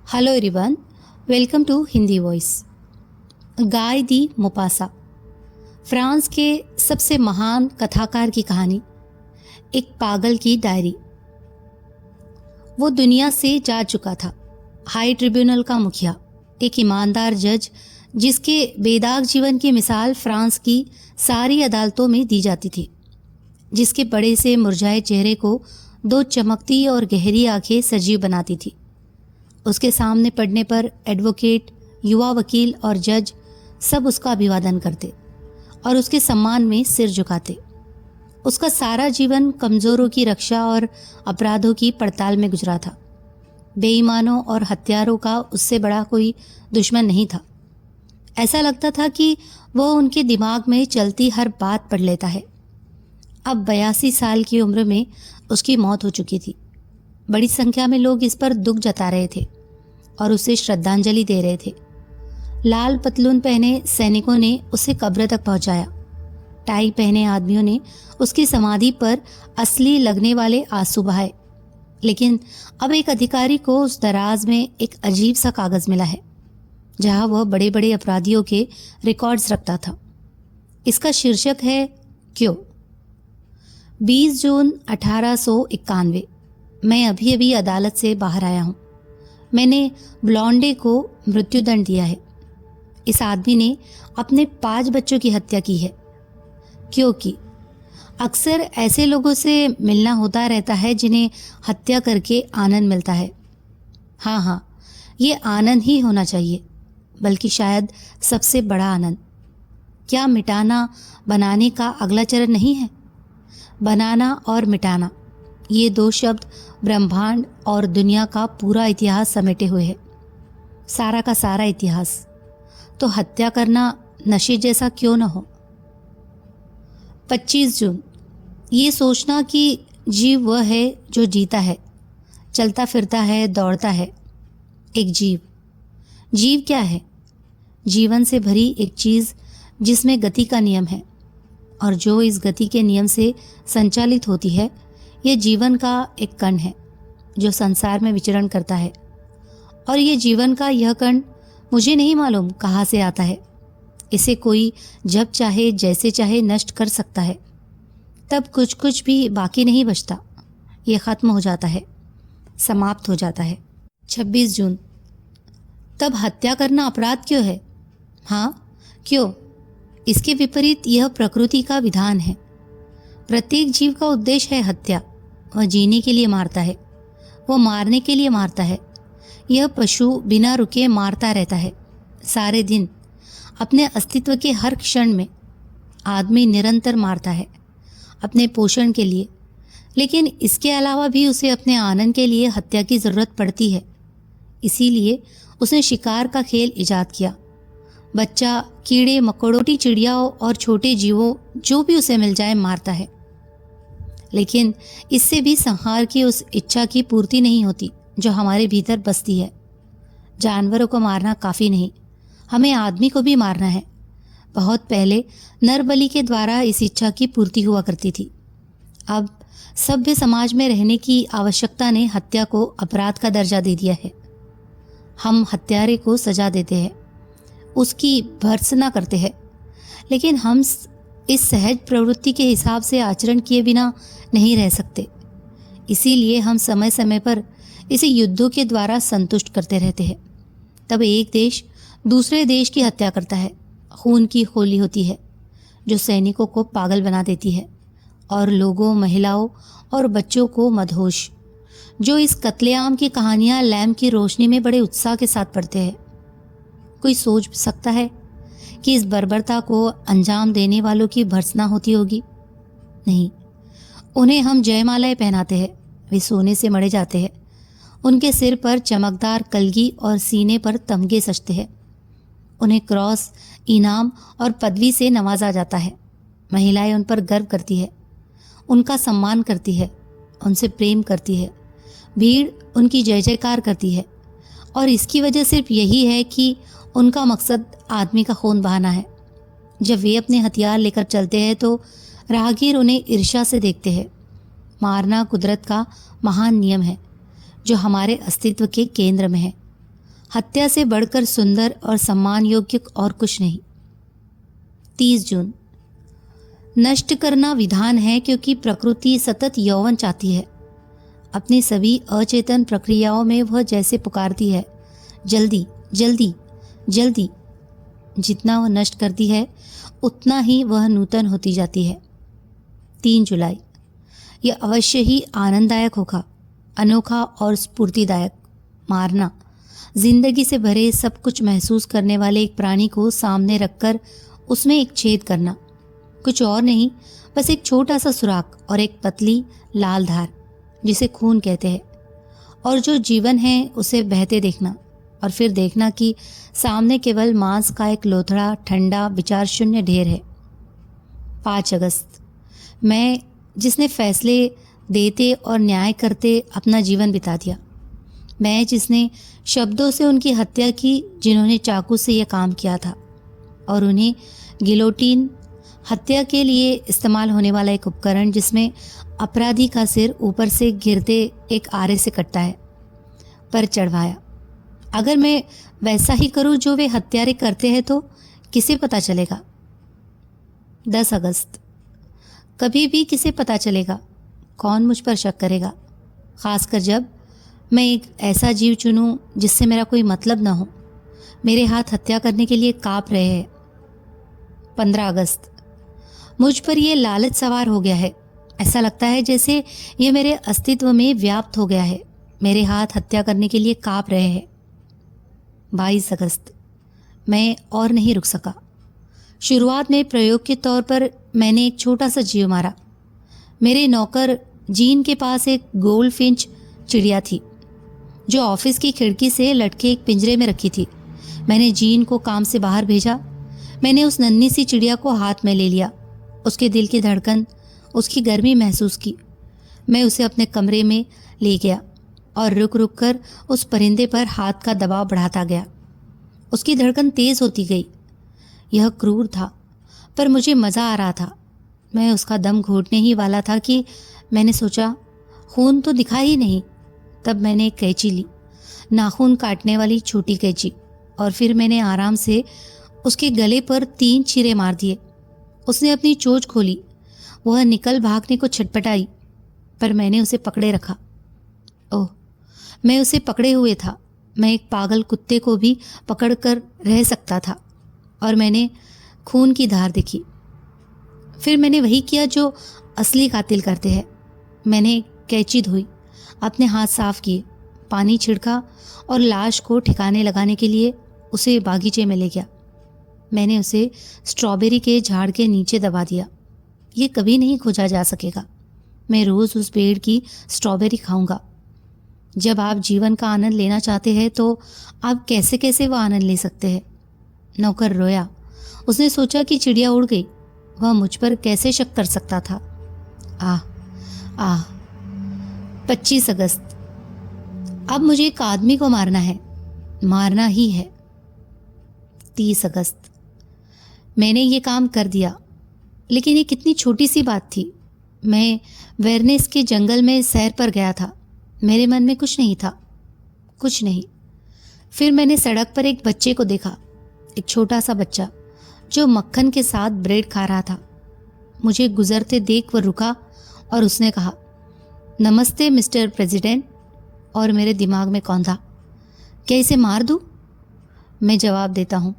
Hello everyone, welcome to Hindi voice. Guy de Maupassant, France के सबसे महान कथाकार की कहानी। एक पागल की डायरी। वो दुनिया से जा चुका था, हाई ट्रिब्यूनल का मुखिया, एक ईमानदार जज जिसके बेदाग जीवन की मिसाल फ्रांस की सारी अदालतों में दी जाती थी, जिसके बड़े से मुरझाए चेहरे को दो चमकती और गहरी आंखें सजीव बनाती थी। उसके सामने पढ़ने पर एडवोकेट, युवा वकील और जज सब उसका अभिवादन करते और उसके सम्मान में सिर झुकाते। उसका सारा जीवन कमज़ोरों की रक्षा और अपराधों की पड़ताल में गुजरा था। बेईमानों और हत्यारों का उससे बड़ा कोई दुश्मन नहीं था। ऐसा लगता था कि वह उनके दिमाग में चलती हर बात पढ़ लेता है। अब 82 साल की उम्र में उसकी मौत हो चुकी थी। बड़ी संख्या में लोग इस पर दुख जता रहे थे और उसे श्रद्धांजलि दे रहे थे। लाल पतलून पहने सैनिकों ने उसे कब्र तक पहुंचाया। टाई पहने आदमियों ने उसकी समाधि पर असली लगने वाले आंसू बहाए। लेकिन अब एक अधिकारी को उस दराज में एक अजीब सा कागज मिला है, जहां वह बड़े बड़े अपराधियों के रिकॉर्ड्स रखता था। इसका शीर्षक है क्यों। 20 जून 1891। मैं अभी अभी अदालत से बाहर आया हूँ। मैंने ब्लॉन्डे को मृत्युदंड दिया है। इस आदमी ने अपने 5 बच्चों की हत्या की है। क्योंकि अक्सर ऐसे लोगों से मिलना होता रहता है जिन्हें हत्या करके आनंद मिलता है। हाँ, ये आनंद ही होना चाहिए, बल्कि शायद सबसे बड़ा आनंद। क्या मिटाना बनाने का अगला चरण नहीं है? बनाना और मिटाना, ये 2 शब्द ब्रह्मांड और दुनिया का पूरा इतिहास समेटे हुए है, सारा का सारा इतिहास। तो हत्या करना नशे जैसा क्यों न हो। 25 जून। ये सोचना कि जीव वह है जो जीता है, चलता फिरता है, दौड़ता है। एक जीव क्या है? जीवन से भरी एक चीज़ जिसमें गति का नियम है, और जो इस गति के नियम से संचालित होती है। ये जीवन का एक कण है जो संसार में विचरण करता है, और ये जीवन का यह कण मुझे नहीं मालूम कहाँ से आता है। इसे कोई जब चाहे जैसे चाहे नष्ट कर सकता है। तब कुछ भी बाकी नहीं बचता। ये ख़त्म हो जाता है, समाप्त हो जाता है। 26 जून। तब हत्या करना अपराध क्यों है? हाँ, क्यों? इसके विपरीत यह प्रकृति का विधान है। प्रत्येक जीव का उद्देश्य है हत्या। वह जीने के लिए मारता है, वह मारने के लिए मारता है। यह पशु बिना रुके मारता रहता है सारे दिन, अपने अस्तित्व के हर क्षण में। आदमी निरंतर मारता है अपने पोषण के लिए, लेकिन इसके अलावा भी उसे अपने आनंद के लिए हत्या की ज़रूरत पड़ती है। इसीलिए उसने शिकार का खेल इजाद किया। बच्चा कीड़े मकोड़ों, चिड़ियाओं और छोटे जीवों जो भी उसे मिल जाए मारता है। लेकिन इससे भी संहार की उस इच्छा की पूर्ति नहीं होती जो हमारे भीतर बसती है। जानवरों को मारना काफ़ी नहीं, हमें आदमी को भी मारना है। बहुत पहले नर बलि के द्वारा इस इच्छा की पूर्ति हुआ करती थी। अब सभ्य समाज में रहने की आवश्यकता ने हत्या को अपराध का दर्जा दे दिया है। हम हत्यारे को सजा देते हैं, उसकी भर्त्सना करते हैं, लेकिन हम इस सहज प्रवृत्ति के हिसाब से आचरण किए बिना नहीं रह सकते। इसीलिए हम समय समय पर इसे युद्धों के द्वारा संतुष्ट करते रहते हैं। तब एक देश दूसरे देश की हत्या करता है। खून की होली होती है जो सैनिकों को पागल बना देती है, और लोगों, महिलाओं और बच्चों को मदहोश, जो इस कत्लेआम की कहानियाँ लैम्प की रोशनी में बड़े उत्साह के साथ पढ़ते हैं। कोई सोच सकता है कि इस बर्बरता को अंजाम देने वालों की भर्त्सना होती होगी? नहीं, उन्हें हम जयमालाएं पहनाते हैं, वे सोने से मढ़े जाते हैं। उनके सिर पर चमकदार कलगी और सीने पर तमगे सजते हैं। उन्हें क्रॉस, इनाम और पदवी से नवाजा जाता है। महिलाएं उन पर गर्व करती है, उनका सम्मान करती है, उनसे प्रेम करती है। भीड़ उनकी जय जयकार करती है, और इसकी वजह सिर्फ यही है कि उनका मकसद आदमी का खून बहाना है। जब वे अपने हथियार लेकर चलते हैं तो राहगीर उन्हें ईर्ष्या से देखते हैं। मारना कुदरत का महान नियम है जो हमारे अस्तित्व के केंद्र में है। हत्या से बढ़कर सुंदर और सम्मान योग्य और कुछ नहीं। 30 जून, नष्ट करना विधान है क्योंकि प्रकृति सतत यौवन चाहती है। अपनी सभी अचेतन प्रक्रियाओं में वह जैसे पुकारती है, जल्दी जल्दी जल्दी। जितना वह नष्ट करती है उतना ही वह नूतन होती जाती है। 3 जुलाई, यह अवश्य ही आनंददायक होगा, अनोखा और स्फूर्तिदायक। मारना, जिंदगी से भरे सब कुछ महसूस करने वाले एक प्राणी को सामने रखकर उसमें एक छेद करना, कुछ और नहीं, बस एक छोटा सा सुराख और एक पतली लाल धार जिसे खून कहते हैं, और जो जीवन है उसे बहते देखना, और फिर देखना कि सामने केवल मांस का एक लोथड़ा ठंडा विचार शून्य ढेर है। 5 अगस्त, मैं जिसने फैसले देते और न्याय करते अपना जीवन बिता दिया, मैं जिसने शब्दों से उनकी हत्या की जिन्होंने चाकू से यह काम किया था, और उन्हें गिलोटीन, हत्या के लिए इस्तेमाल होने वाला एक उपकरण जिसमें अपराधी का सिर ऊपर से गिरते एक आरे से कटता है, पर चढ़वाया। अगर मैं वैसा ही करूं जो वे हत्यारे करते हैं तो किसे पता चलेगा? 10 अगस्त, कभी भी किसे पता चलेगा? कौन मुझ पर शक करेगा? खासकर जब मैं एक ऐसा जीव चुनूं जिससे मेरा कोई मतलब ना हो। मेरे हाथ हत्या करने के लिए कांप रहे हैं। 15 अगस्त, मुझ पर यह लालच सवार हो गया है। ऐसा लगता है जैसे यह मेरे अस्तित्व में व्याप्त हो गया है। मेरे हाथ हत्या करने के लिए कांप रहे हैं। 22 अगस्त, मैं और नहीं रुक सका। शुरुआत में प्रयोग के तौर पर मैंने एक छोटा सा जीव मारा। मेरे नौकर जीन के पास एक गोल्डफिंच चिड़िया थी जो ऑफिस की खिड़की से लटके एक पिंजरे में रखी थी। मैंने जीन को काम से बाहर भेजा। मैंने उस नन्ही सी चिड़िया को हाथ में ले लिया, उसके दिल की धड़कन, उसकी गर्मी महसूस की। मैं उसे अपने कमरे में ले गया और रुक रुक कर उस परिंदे पर हाथ का दबाव बढ़ाता गया। उसकी धड़कन तेज होती गई। यह क्रूर था, पर मुझे मज़ा आ रहा था। मैं उसका दम घोटने ही वाला था कि मैंने सोचा, खून तो दिखा ही नहीं। तब मैंने एक कैंची ली, नाखून काटने वाली छोटी कैंची, और फिर मैंने आराम से उसके गले पर 3 चीरे मार दिए। उसने अपनी चोंच खोली। वह निकल भागने को छटपटाई, पर मैंने उसे पकड़े रखा। ओह, मैं उसे पकड़े हुए था। मैं एक पागल कुत्ते को भी पकड़कर रह सकता था, और मैंने खून की धार देखी। फिर मैंने वही किया जो असली कातिल करते हैं। मैंने कैंची धोई, अपने हाथ साफ किए, पानी छिड़का और लाश को ठिकाने लगाने के लिए उसे बागीचे में ले गया। मैंने उसे स्ट्रॉबेरी के झाड़ के नीचे दबा दिया। ये कभी नहीं खोजा जा सकेगा। मैं रोज़ उस पेड़ की स्ट्रॉबेरी खाऊंगा। जब आप जीवन का आनंद लेना चाहते हैं तो आप कैसे कैसे वो आनंद ले सकते हैं? नौकर रोया। उसने सोचा कि चिड़िया उड़ गई। वह मुझ पर कैसे शक कर सकता था? आह 25 अगस्त, अब मुझे एक आदमी को मारना है, मारना ही है। 30 अगस्त, मैंने ये काम कर दिया, लेकिन ये कितनी छोटी सी बात थी। मैं वेरनेस के जंगल में सैर पर गया था। मेरे मन में कुछ नहीं था, कुछ नहीं। फिर मैंने सड़क पर एक बच्चे को देखा, एक छोटा सा बच्चा जो मक्खन के साथ ब्रेड खा रहा था। मुझे गुजरते देख वह रुका और उसने कहा, नमस्ते मिस्टर प्रेसिडेंट। और मेरे दिमाग में कौंधा, क्या इसे मार दूं? मैं जवाब देता हूँ,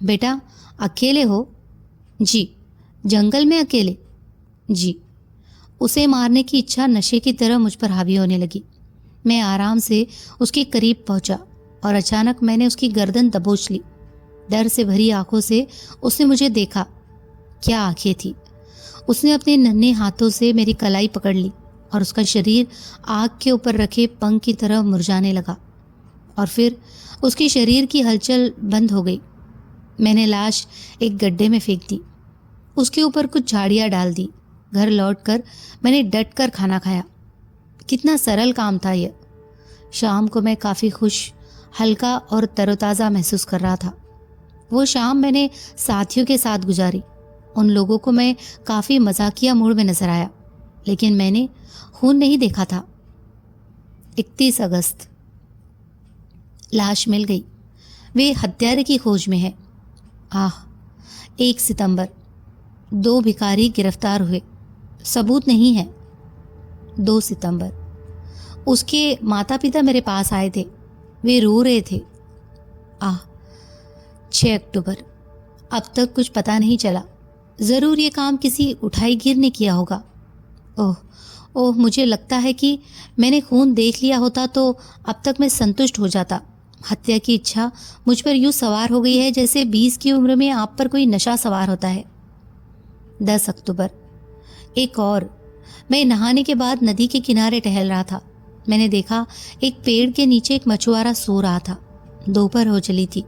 बेटा अकेले हो? जी। जंगल में अकेले? जी। उसे मारने की इच्छा नशे की तरह मुझ पर हावी होने लगी। मैं आराम से उसके करीब पहुंचा और अचानक मैंने उसकी गर्दन दबोच ली। डर से भरी आंखों से उसने मुझे देखा। क्या आंखें थी! उसने अपने नन्हे हाथों से मेरी कलाई पकड़ ली और उसका शरीर आग के ऊपर रखे पंख की तरह मुरझाने लगा, और फिर उसके शरीर की हलचल बंद हो गई। मैंने लाश एक गड्ढे में फेंक दी, उसके ऊपर कुछ झाड़ियाँ डाल दी। घर लौटकर मैंने डट कर खाना खाया। कितना सरल काम था यह। शाम को मैं काफ़ी खुश, हल्का और तरोताज़ा महसूस कर रहा था। वो शाम मैंने साथियों के साथ गुजारी। उन लोगों को मैं काफ़ी मजाकिया मूड में नजर आया, लेकिन मैंने खून नहीं देखा था। 31 अगस्त, लाश मिल गई। वे हत्यारे की खोज में है। आह। 1 सितंबर 2 भिखारी गिरफ्तार हुए, सबूत नहीं है। 2 सितंबर उसके माता पिता मेरे पास आए थे, वे रो रहे थे। आह। 6 अक्टूबर अब तक कुछ पता नहीं चला, ज़रूर ये काम किसी उठाईगीर ने किया होगा। ओह ओह, मुझे लगता है कि मैंने खून देख लिया होता तो अब तक मैं संतुष्ट हो जाता। हत्या की इच्छा मुझ पर यूँ सवार हो गई है जैसे 20 की उम्र में आप पर कोई नशा सवार होता है। 10 अक्टूबर एक और। मैं नहाने के बाद नदी के किनारे टहल रहा था। मैंने देखा एक पेड़ के नीचे एक मछुआरा सो रहा था। दोपहर हो चली थी।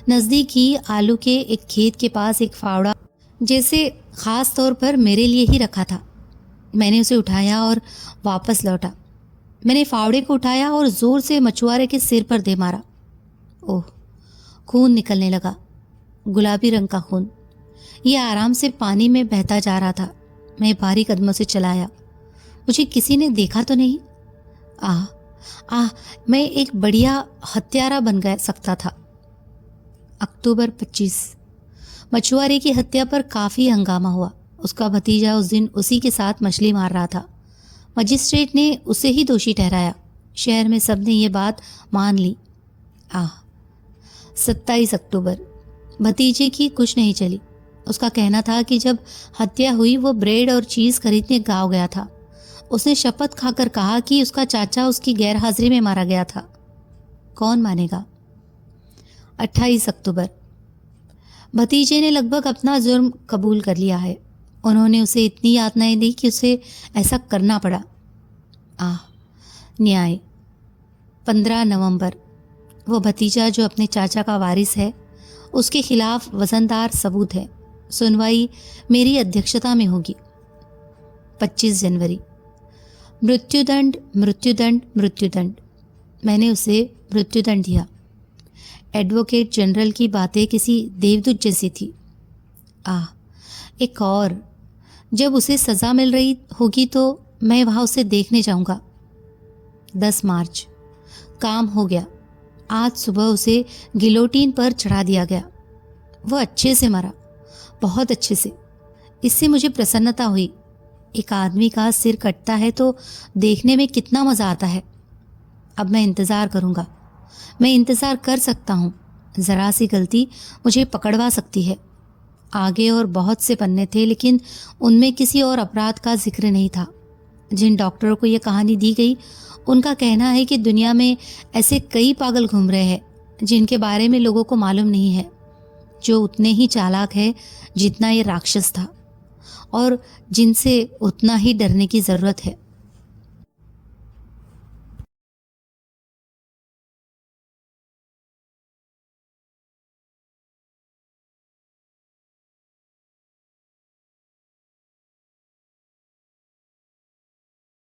नज़दीक ही आलू के एक खेत के पास एक फावड़ा जैसे खास तौर पर मेरे लिए ही रखा था। मैंने उसे उठाया और वापस लौटा। मैंने फावड़े को उठाया और जोर से मछुआरे के सिर पर दे मारा। ओह, खून निकलने लगा, गुलाबी रंग का खून। यह आराम से पानी में बहता जा रहा था। मैं भारी कदमों से चलाया। मुझे किसी ने देखा तो नहीं? आह आह, मैं एक बढ़िया हत्यारा बन गया सकता था। अक्टूबर 25 मछुआरे की हत्या पर काफ़ी हंगामा हुआ। उसका भतीजा उस दिन उसी के साथ मछली मार रहा था। मजिस्ट्रेट ने उसे ही दोषी ठहराया। शहर में सबने ये बात मान ली। आह। 27 अक्टूबर भतीजे की कुछ नहीं चली। उसका कहना था कि जब हत्या हुई वो ब्रेड और चीज़ खरीदने गाँव गया था। उसने शपथ खाकर कहा कि उसका चाचा उसकी गैर हाजिरी में मारा गया था। कौन मानेगा? 28 अक्टूबर भतीजे ने लगभग अपना जुर्म कबूल कर लिया है। उन्होंने उसे इतनी यातनाएं दी कि उसे ऐसा करना पड़ा। आह। न्याय। 15 नवंबर वो भतीजा जो अपने चाचा का वारिस है, उसके खिलाफ वजनदार सबूत है। सुनवाई मेरी अध्यक्षता में होगी। 25 जनवरी मृत्युदंड मृत्युदंड मृत्युदंड। मैंने उसे मृत्युदंड दिया। एडवोकेट जनरल की बातें किसी देवदूत जैसी थी। आह। एक और। जब उसे सज़ा मिल रही होगी तो मैं वहाँ उसे देखने जाऊँगा। 10 मार्च काम हो गया। आज सुबह उसे गिलोटीन पर चढ़ा दिया गया। वह अच्छे से मरा, बहुत अच्छे से। इससे मुझे प्रसन्नता हुई। एक आदमी का सिर कटता है तो देखने में कितना मज़ा आता है। अब मैं इंतज़ार करूँगा। मैं इंतज़ार कर सकता हूँ। ज़रा सी गलती मुझे पकड़वा सकती है। आगे और बहुत से पन्ने थे, लेकिन उनमें किसी और अपराध का जिक्र नहीं था। जिन डॉक्टरों को यह कहानी दी गई, उनका कहना है कि दुनिया में ऐसे कई पागल घूम रहे हैं जिनके बारे में लोगों को मालूम नहीं है, जो उतने ही चालाक है जितना ये राक्षस था और जिनसे उतना ही डरने की ज़रूरत है।